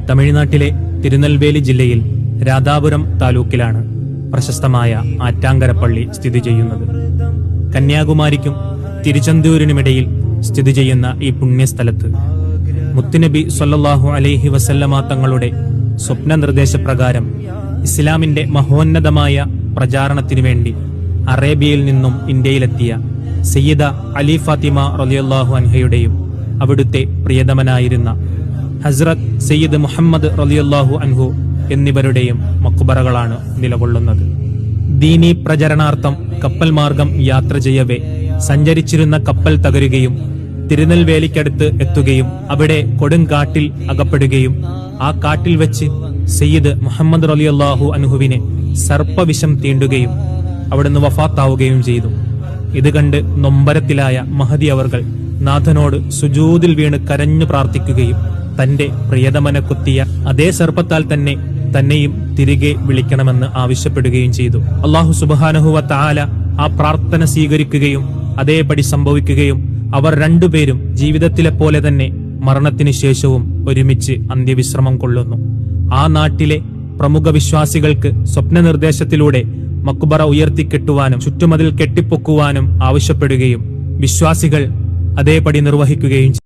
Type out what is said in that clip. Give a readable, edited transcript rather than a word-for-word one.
തമിഴ്നാട്ടിലെ തിരുനെൽവേലി ജില്ലയിൽ രാധാപുരം താലൂക്കിലാണ് പ്രശസ്തമായ ആറ്റാങ്കരപ്പള്ളി സ്ഥിതി ചെയ്യുന്നത്. കന്യാകുമാരിക്കും തിരുച്ചെന്തൂരിനുമിടയിൽ സ്ഥിതി ചെയ്യുന്ന ഈ പുണ്യസ്ഥലത്ത് മുത്തുനബി സ്വല്ലല്ലാഹു അലൈഹി വസല്ലമ തങ്ങളുടെ സ്വപ്ന നിർദ്ദേശപ്രകാരം ഇസ്ലാമിന്റെ മഹോന്നതമായ പ്രചാരണത്തിനു വേണ്ടി അറേബ്യയിൽ നിന്നും ഇന്ത്യയിലെത്തിയ സയ്യിദ അലി ഫാത്തിമ റളിയല്ലാഹു അൻഹയുടെയും അവിടുത്തെ പ്രിയതമനായിരുന്ന ഹസ്രത്ത് സയ്യിദ് മുഹമ്മദ് റളിയല്ലാഹു അൻഹു എന്നിവരുടെയും മഖ്ബറകളാണ് നിലകൊള്ളുന്നത്. ദീനീ പ്രചരണാർത്ഥം കപ്പൽ മാർഗം യാത്ര ചെയ്യവേ സഞ്ചരിച്ചിരുന്ന കപ്പൽ തകരുകയും തിരുനെൽവേലിക്കടുത്ത് എത്തുകയും അവിടെ കൊടുങ്കാട്ടിൽ അകപ്പെടുകയും ആ കാട്ടിൽ വെച്ച് സയ്യിദ് മുഹമ്മദ് റളിയല്ലാഹു അൻഹുവിനെ സർപ്പവിഷം തീണ്ടുകയും അവിടുന്ന് വഫാത്താവുകയും ചെയ്തു. ഇത് കണ്ട് നൊമ്പരത്തിലായ മഹദി അവർകൾ നാഥനോട് സുജൂദിൽ വീണ് കരഞ്ഞു പ്രാർത്ഥിക്കുകയും തന്റെ പ്രിയതമനെ കുത്തിയ അതേ സർപ്പത്താൽ തന്നെ തന്നെയും തിരികെ വിളിക്കണമെന്ന് ആവശ്യപ്പെടുകയും ചെയ്തു. അല്ലാഹു സുബ്ഹാനഹു വ തആല ആ പ്രാർത്ഥന സ്വീകരിക്കുകയും അതേപടി സംഭവിക്കുകയും അവർ രണ്ടുപേരും ജീവിതത്തിലെ പോലെ തന്നെ മരണത്തിന് ശേഷവും ഒരുമിച്ച് അന്ത്യവിശ്രമം കൊള്ളുന്നു. ആ നാട്ടിലെ പ്രമുഖ വിശ്വാസികൾക്ക് സ്വപ്ന നിർദ്ദേശത്തിലൂടെ മക്ബറ ഉയർത്തിക്കെട്ടുവാനും ചുറ്റുമതിൽ കെട്ടിപ്പൊക്കുവാനും ആവശ്യപ്പെടുകയും വിശ്വാസികൾ അതേപടി നിർവഹിക്കുകയും ചെയ്തു.